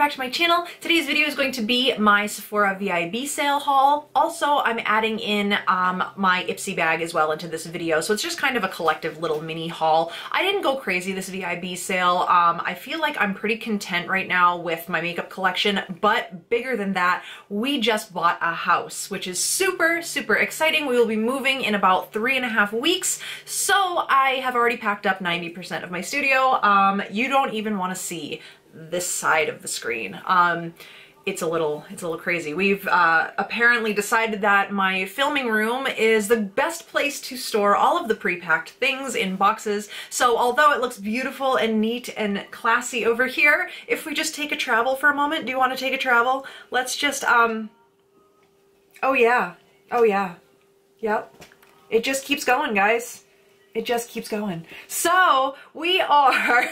back to my channel. Today's video is going to be my Sephora VIB sale haul. Also, I'm adding in my Ipsy bag as well into this video, so it's just kind of a collective little mini haul. I didn't go crazy this VIB sale. I feel like I'm pretty content right now with my makeup collection, but bigger than that, we just bought a house, which is super, super exciting. We will be moving in about 3.5 weeks, so I have already packed up 90% of my studio. You don't even want to see this side of the screen. It's a little crazy. We've apparently decided that my filming room is the best place to store all of the pre-packed things in boxes. So although it looks beautiful and neat and classy over here, if we just take a travel for a moment, do you want to take a travel? Let's just, oh yeah. Yep. It just keeps going, guys. It just keeps going. So we are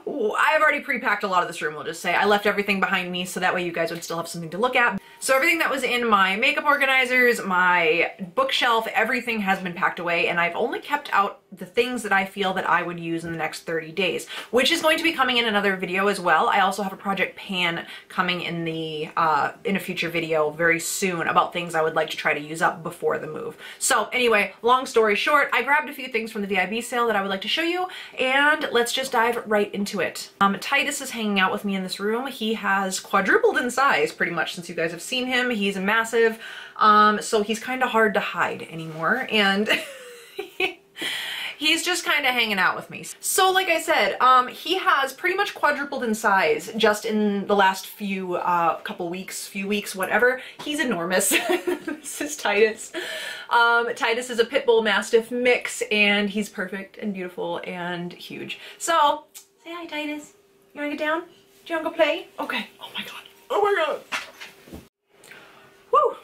I've already pre-packed a lot of this room, we'll just say. I left everything behind me so that way you guys would still have something to look at. So everything that was in my makeup organizers, my bookshelf, everything has been packed away, and I've only kept out the things that I feel that I would use in the next 30 days, which is going to be coming in another video as well. I also have a project pan coming in in a future video very soon about things I would like to try to use up before the move. So anyway, long story short, I grabbed a few things from the VIB sale that I would like to show you, and let's just dive right into it. Titus is hanging out with me in this room. He has quadrupled in size pretty much since you guys have seen him. He's massive, so he's kind of hard to hide anymore, and he's just kind of hanging out with me. So like I said, he has pretty much quadrupled in size just in the last few weeks, whatever. He's enormous. This is Titus. Titus is a pit bull mastiff mix, and he's perfect and beautiful and huge. So say hi, Titus. You wanna get down? Do you wanna go play? Okay. Oh my god. Oh my god. Woo!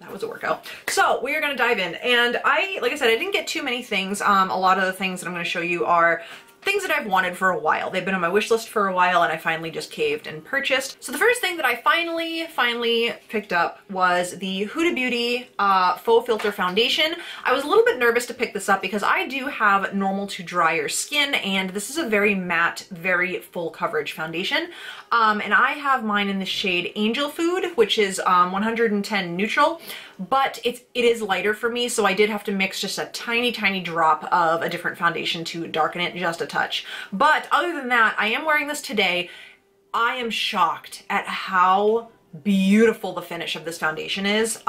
That was a workout. So we are going to dive in, and like I said, I didn't get too many things. A lot of the things that I'm going to show you are things that I've wanted for a while. They've been on my wish list for a while, and I finally just caved and purchased. So the first thing that I finally picked up was the Huda Beauty Faux Filter Foundation. I was a little bit nervous to pick this up because I do have normal to drier skin, and this is a very matte, very full coverage foundation. And I have mine in the shade Angel Food, which is 110 neutral, but it is lighter for me, so I did have to mix just a tiny drop of a different foundation to darken it just a touch. But other than that, I am wearing this today. I am shocked at how beautiful the finish of this foundation is.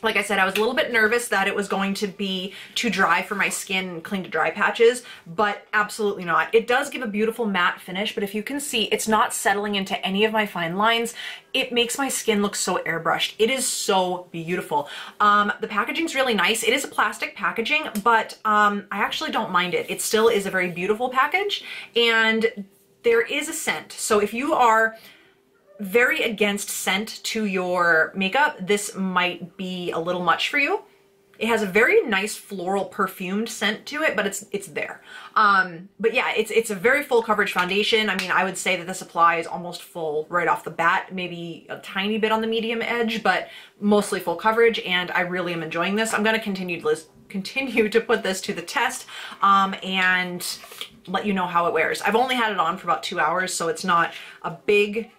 Like I said, I was a little bit nervous that it was going to be too dry for my skin and cling to dry patches, but absolutely not. It does give a beautiful matte finish, but if you can see, it's not settling into any of my fine lines. It makes my skin look so airbrushed. It is so beautiful. The packaging's really nice. It is a plastic packaging, but I actually don't mind it. It still is a very beautiful package, and there is a scent. So if you are very against scent to your makeup, this might be a little much for you. It has a very nice floral perfumed scent to it, but it's there. But yeah, it's a very full coverage foundation. I mean, I would say that this applies almost full right off the bat, maybe a tiny bit on the medium edge, but mostly full coverage, and I really am enjoying this. I'm going to continue to put this to the test and let you know how it wears. I've only had it on for about 2 hours, so it's not a big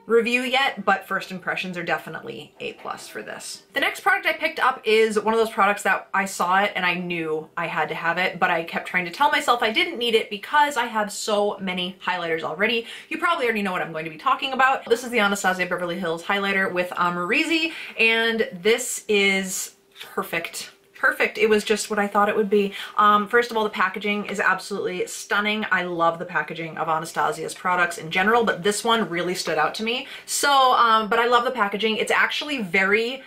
review yet, but first impressions are definitely A+ for this. The next product I picked up is one of those products that I saw it and I knew I had to have it, but I kept trying to tell myself I didn't need it because I have so many highlighters already. You probably already know what I'm going to be talking about. This is the Anastasia Beverly Hills highlighter with Marizi, and this is perfect. Perfect. It was just what I thought it would be. First of all, the packaging is absolutely stunning. I love the packaging of Anastasia's products in general, but this one really stood out to me. So, but I love the packaging. It's actually very,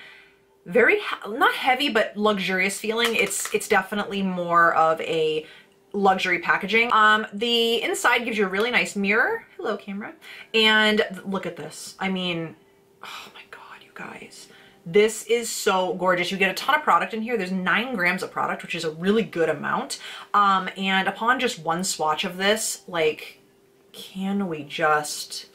not heavy, but luxurious feeling. It's definitely more of a luxury packaging. The inside gives you a really nice mirror. Hello, camera. And look at this. I mean, oh my God, you guys. This is so gorgeous. You get a ton of product in here. There's 9 grams of product, which is a really good amount. And upon just one swatch of this, like, can we just?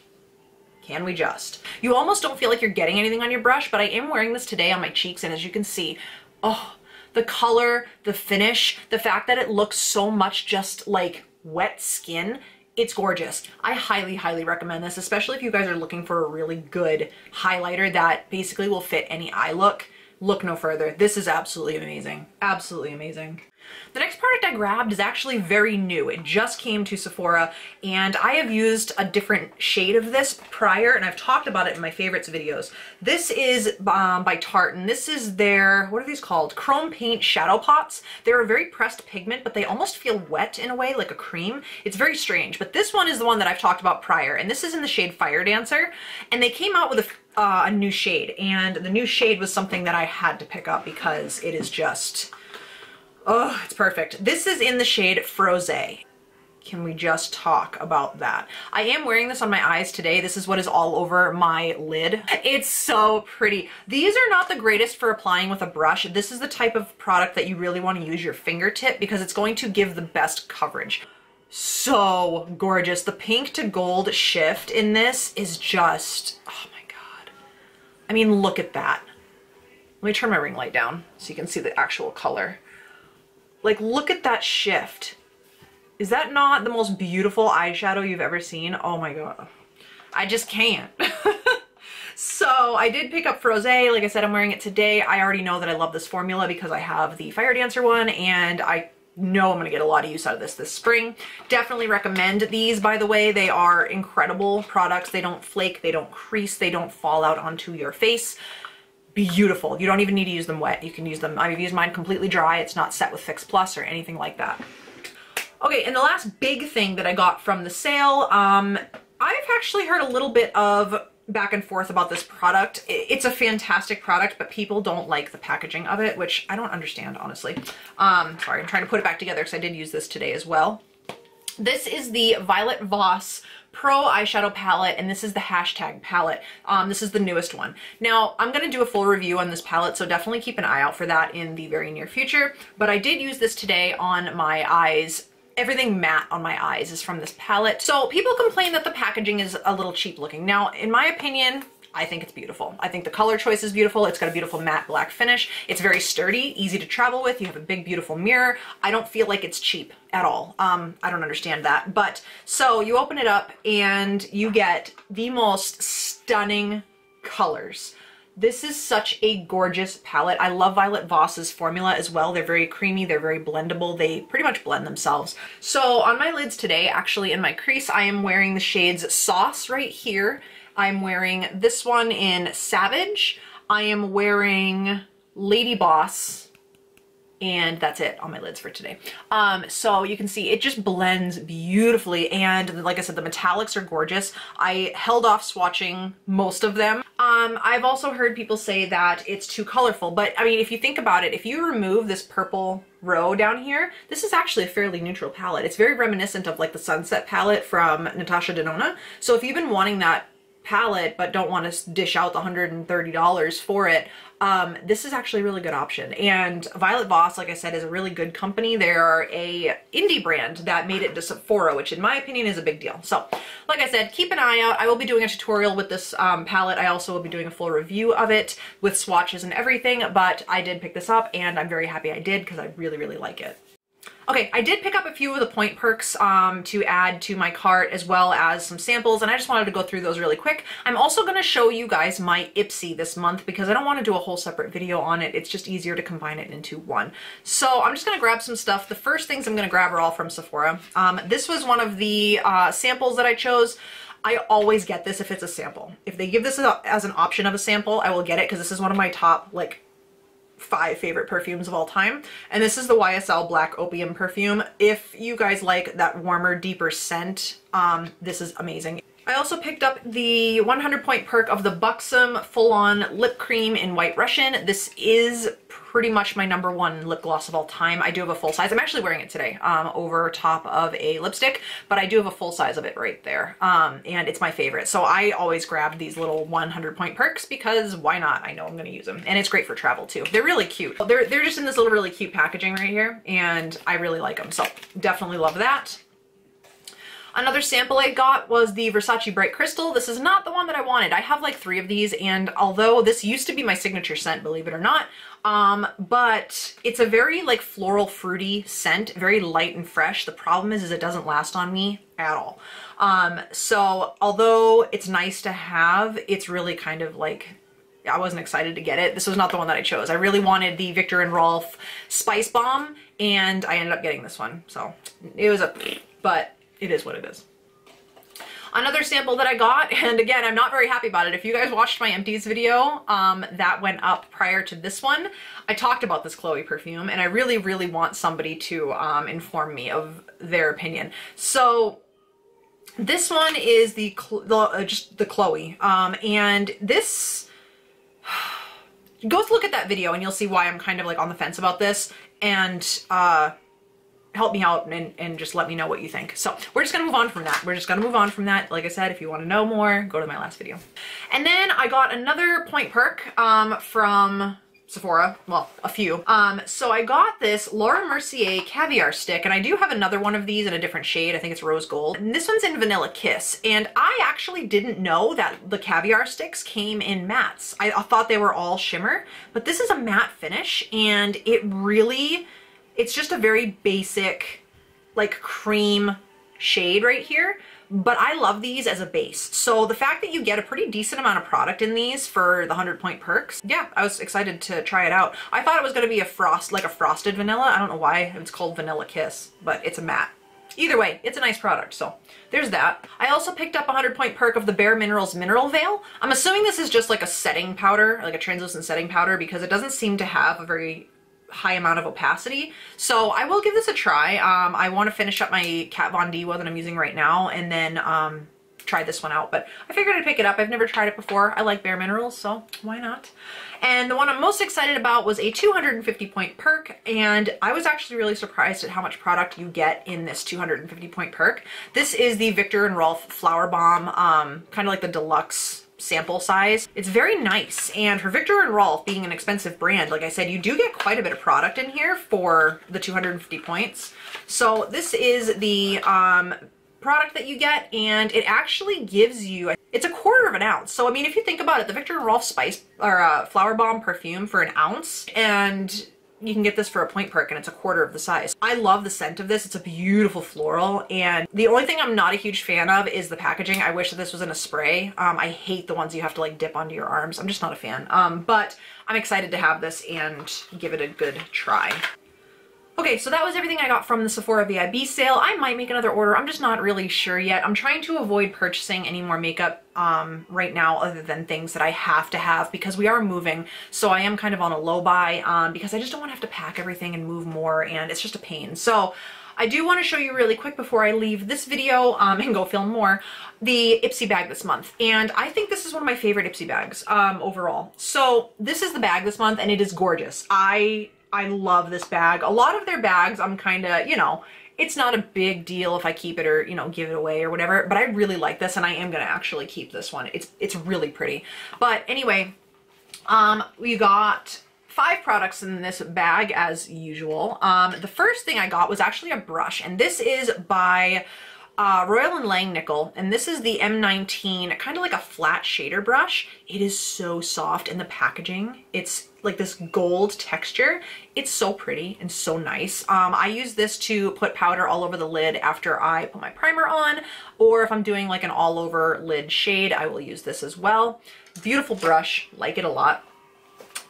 You almost don't feel like you're getting anything on your brush, but I am wearing this today on my cheeks, and as you can see, oh, the color, the finish, the fact that it looks so much just like wet skin It's gorgeous. I highly, highly recommend this, especially if you guys are looking for a really good highlighter that basically will fit any eye look. Look no further. This is absolutely amazing. Absolutely amazing. The next product I grabbed is actually very new. It just came to Sephora, and I have used a different shade of this prior, and I've talked about it in my favorites videos. This is by Tarte, and this is their, what are these called? Chrome Paint Shadow Pots. They're a very pressed pigment, but they almost feel wet in a way, like a cream. It's very strange, but this one is the one that I've talked about prior, and this is in the shade Fire Dancer, and they came out with a new shade, and the new shade was something that I had to pick up because it is just... oh, it's perfect. This is in the shade Frosé. Can we just talk about that? I am wearing this on my eyes today. This is what is all over my lid. It's so pretty. These are not the greatest for applying with a brush. This is the type of product that you really want to use your fingertip because it's going to give the best coverage. So gorgeous. The pink to gold shift in this is just, oh my God. I mean, look at that. Let me turn my ring light down so you can see the actual color. Like, look at that shift. Is that not the most beautiful eyeshadow you've ever seen? Oh my God. I just can't. So I did pick up Frosé. Like I said, I'm wearing it today. I already know that I love this formula because I have the Fire Dancer one, and I know I'm gonna get a lot of use out of this spring. Definitely recommend these, by the way. They are incredible products. They don't flake, they don't crease, they don't fall out onto your face. Beautiful. You don't even need to use them wet. You can use them, I've used mine completely dry. It's not set with Fix Plus or anything like that. Okay, and the last big thing that I got from the sale, I've actually heard a little bit of back and forth about this product. It's a fantastic product, but people don't like the packaging of it, which I don't understand, honestly. Sorry, I'm trying to put it back together because I did use this today as well. This is the Violet Voss Pro eyeshadow palette, and this is the hashtag palette. This is the newest one. Now, I'm gonna do a full review on this palette, so definitely keep an eye out for that in the very near future. But I did use this today on my eyes. Everything matte on my eyes is from this palette. So people complain that the packaging is a little cheap looking. Now, in my opinion, I think it's beautiful. I think the color choice is beautiful. It's got a beautiful matte black finish. It's very sturdy, easy to travel with. You have a big, beautiful mirror. I don't feel like it's cheap at all. I don't understand that. But so you open it up and you get the most stunning colors. This is such a gorgeous palette. I love Violet Voss's formula as well. They're very creamy, they're very blendable. They pretty much blend themselves. So on my lids today, actually in my crease, I am wearing the shades Sauce right here. I'm wearing this one in Savage. I am wearing Lady Boss, and that's it on my lids for today. So you can see it just blends beautifully, and like I said, the metallics are gorgeous. I held off swatching most of them. I've also heard people say that it's too colorful, but I mean, if you think about it, if you remove this purple row down here, this is actually a fairly neutral palette. It's very reminiscent of like the Sunset palette from Natasha Denona. So if you've been wanting that palette but don't want to dish out the $130 for it, this is actually a really good option. And Violet Voss, like I said, is a really good company. They're a indie brand that made it to Sephora, which in my opinion is a big deal. So like I said, keep an eye out. I will be doing a tutorial with this palette. I also will be doing a full review of it with swatches and everything, but I did pick this up and I'm very happy I did because I really, really like it. Okay, I did pick up a few of the point perks to add to my cart, as well as some samples, and I just wanted to go through those really quick. I'm also going to show you guys my Ipsy this month because I don't want to do a whole separate video on it. It's just easier to combine it into one. So I'm just going to grab some stuff. The first things I'm going to grab are all from Sephora. This was one of the samples that I chose. I always get this if it's a sample. If they give this as an option of a sample, I will get it because this is one of my top, like, 5 favorite perfumes of all time, and this is the YSL Black Opium perfume. If you guys like that warmer, deeper scent, this is amazing. I also picked up the 100-point perk of the Buxom Full-On Lip Cream in White Russian. This is pretty much my #1 lip gloss of all time. I do have a full size. I'm actually wearing it today over top of a lipstick, but I do have a full size of it right there, and it's my favorite. So I always grab these little 100-point perks because why not? I know I'm going to use them, and it's great for travel too. They're really cute. They're just in this little really cute packaging right here, and I really like them. So definitely love that. Another sample I got was the Versace Bright Crystal. This is not the one that I wanted. I have like 3 of these, and although this used to be my signature scent, believe it or not, but it's a very like floral fruity scent, very light and fresh. The problem is it doesn't last on me at all. So although it's nice to have, it's really kind of like, I wasn't excited to get it. This was not the one that I chose. I really wanted the Viktor and Rolf Spice Bomb, and I ended up getting this one. So it was but it is what it is. Another sample that I got, and again, I'm not very happy about it. If you guys watched my empties video, that went up prior to this one, I talked about this Chloe perfume, and I really, really want somebody to inform me of their opinion. So this one is just the Chloe, and this, go look at that video and you'll see why I'm kind of like on the fence about this, and help me out and just let me know what you think. So we're just gonna move on from that. We're just gonna move on from that. Like I said, if you wanna know more, go to my last video. And then I got another Point Perk from Sephora, well, a few. So I got this Laura Mercier Caviar Stick, and I do have another one of these in a different shade. I think it's Rose Gold. And this one's in Vanilla Kiss. And I actually didn't know that the Caviar Sticks came in mattes. I thought they were all shimmer, but this is a matte finish, and it's just a very basic, like cream shade right here, but I love these as a base. So the fact that you get a pretty decent amount of product in these for the 100 Point Perks, yeah, I was excited to try it out. I thought it was gonna be a frosted vanilla. I don't know why it's called Vanilla Kiss, but it's a matte. Either way, it's a nice product, so there's that. I also picked up a 100 Point Perk of the Bare Minerals Mineral Veil. I'm assuming this is just like a setting powder, like a translucent setting powder, because it doesn't seem to have a very high amount of opacity. So I will give this a try. I want to finish up my Kat Von D one that I'm using right now, and then try this one out. But I figured I'd pick it up. I've never tried it before. I like Bare Minerals, so why not? And the one I'm most excited about was a 250 Point Perk, and I was actually really surprised at how much product you get in this 250 Point Perk. This is the Viktor and Rolf Flower Bomb, kind of like the deluxe sample size. It's very nice, and for Viktor and Rolf being an expensive brand, like I said, you do get quite a bit of product in here for the 250 points. So this is the product that you get, and it actually gives you, it's a 1/4 of an ounce. So I mean, if you think about it, the Viktor and Rolf Spice or Flower Bomb perfume for an ounce, and you can get this for a Point Perk, and it's a 1/4 of the size. I love the scent of this. It's a beautiful floral, and the only thing I'm not a huge fan of is the packaging. I wish that this was in a spray. I hate the ones you have to like dip onto your arms. I'm just not a fan. But I'm excited to have this and give it a good try. Okay, so that was everything I got from the Sephora VIB sale. I might make another order. I'm just not really sure yet. I'm trying to avoid purchasing any more makeup right now other than things that I have to have because we are moving. So I am kind of on a low buy because I just don't want to have to pack everything and move more, and it's just a pain. So I do want to show you really quick before I leave this video and go film more, the Ipsy bag this month. And I think this is one of my favorite Ipsy bags overall. So this is the bag this month, and it is gorgeous. I love this bag. A lot of their bags, I'm kind of, you know, it's not a big deal if I keep it or, you know, give it away or whatever, but I really like this, and I am going to actually keep this one. It's really pretty. But anyway, we got 5 products in this bag as usual. The first thing I got was actually a brush, and this is by Royal & Langnickel, and this is the M19, kind of like a flat shader brush. It is so soft, and the packaging, it's like this gold texture. It's so pretty and so nice. I use this to put powder all over the lid after I put my primer on, or if I'm doing like an all over lid shade, I will use this as well. Beautiful brush, like it a lot.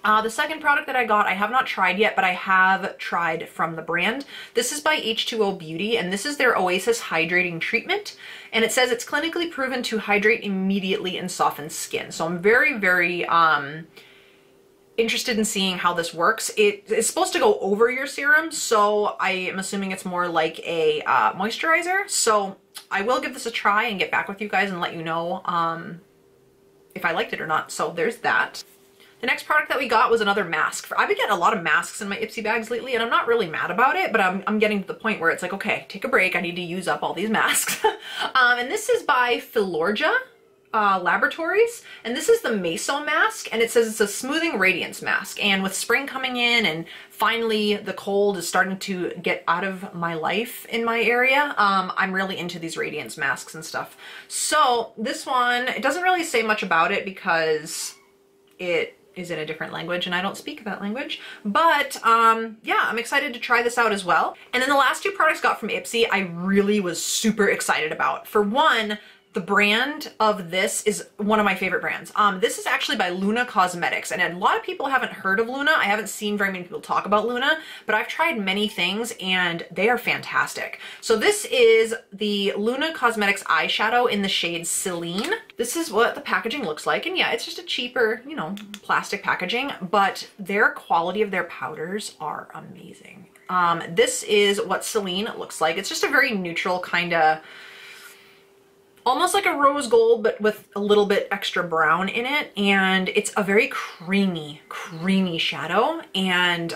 The second product that I got, I have not tried yet, but I have tried from the brand. This is by H2O Beauty, and this is their Oasis Hydrating Treatment. And it says it's clinically proven to hydrate immediately and soften skin. So I'm very, very interested in seeing how this works. It's supposed to go over your serum, so I am assuming it's more like a moisturizer. So I will give this a try and get back with you guys and let you know if I liked it or not. So there's that. The next product that we got was another mask. I've been getting a lot of masks in my Ipsy bags lately, and I'm not really mad about it, but I'm getting to the point where it's like, okay, take a break. I need to use up all these masks. And this is by Filorga. Laboratories, and this is the Meso mask, and it says it's a smoothing radiance mask. And with spring coming in and finally the cold is starting to get out of my life in my area, I'm really into these radiance masks and stuff. So this one, it doesn't really say much about it because it is in a different language and I don't speak that language, but yeah, I'm excited to try this out as well. And then the last two products got from Ipsy I really was super excited about. For one, the brand of this is one of my favorite brands. This is actually by Luna Cosmetics, and a lot of people haven't heard of Luna. I haven't seen very many people talk about Luna, but I've tried many things and they are fantastic. So this is the Luna Cosmetics eyeshadow in the shade Celine. This is what the packaging looks like, and yeah, it's just a cheaper, you know, plastic packaging, but their quality of their powders are amazing. This is what Celine looks like. It's just a very neutral kind of, almost like a rose gold, but with a little bit extra brown in it. And it's a very creamy shadow, and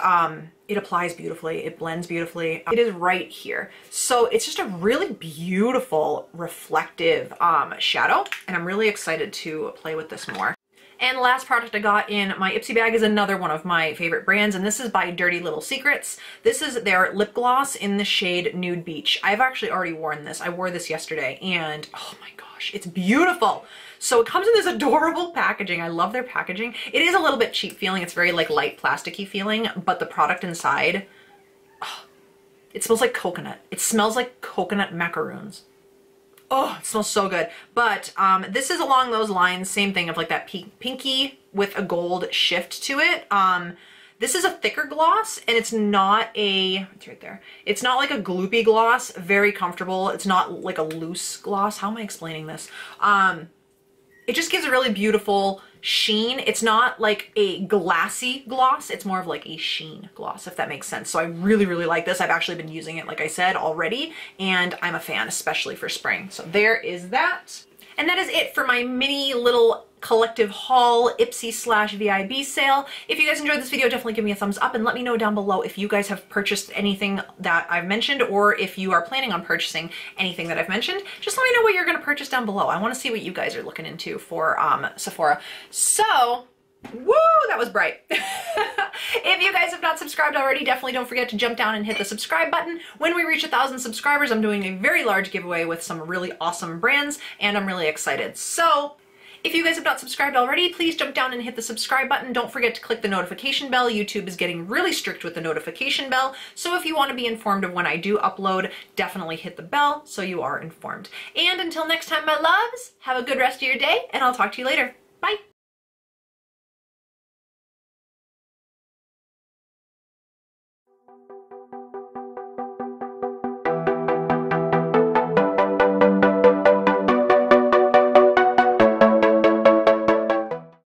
it applies beautifully. It blends beautifully. It is right here. So it's just a really beautiful, reflective shadow, and I'm really excited to play with this more. And the last product I got in my Ipsy bag is another one of my favorite brands, and this is by Dirty Little Secrets. This is their lip gloss in the shade Nude Beach. I've actually already worn this. I wore this yesterday, and oh my gosh, it's beautiful. So it comes in this adorable packaging. I love their packaging. It is a little bit cheap feeling. It's very like light plasticky feeling, but the product inside, oh, it smells like coconut. It smells like coconut macaroons. Oh, it smells so good. But this is along those lines, same thing of like that pinky with a gold shift to it. This is a thicker gloss, and it's not a, it's right there. It's not like a gloopy gloss, very comfortable. It's not like a loose gloss. How am I explaining this? It just gives a really beautiful sheen. It's not like a glassy gloss. It's more of like a sheen gloss, if that makes sense. So I really, really like this. I've actually been using it, like I said, already, and I'm a fan, especially for spring. So there is that. And that is it for my mini little collective haul Ipsy/VIB sale. If you guys enjoyed this video, definitely give me a thumbs up and let me know down below if you guys have purchased anything that I've mentioned, or if you are planning on purchasing anything that I've mentioned. Just let me know what you're going to purchase down below. I want to see what you guys are looking into for Sephora. So, woo, that was bright. If you guys have not subscribed already, definitely don't forget to jump down and hit the subscribe button. When we reach 1,000 subscribers, I'm doing a very large giveaway with some really awesome brands, and I'm really excited. So, if you guys have not subscribed already, please jump down and hit the subscribe button. Don't forget to click the notification bell. YouTube is getting really strict with the notification bell, so if you want to be informed of when I do upload, definitely hit the bell so you are informed. And until next time, my loves, have a good rest of your day, and I'll talk to you later. Bye!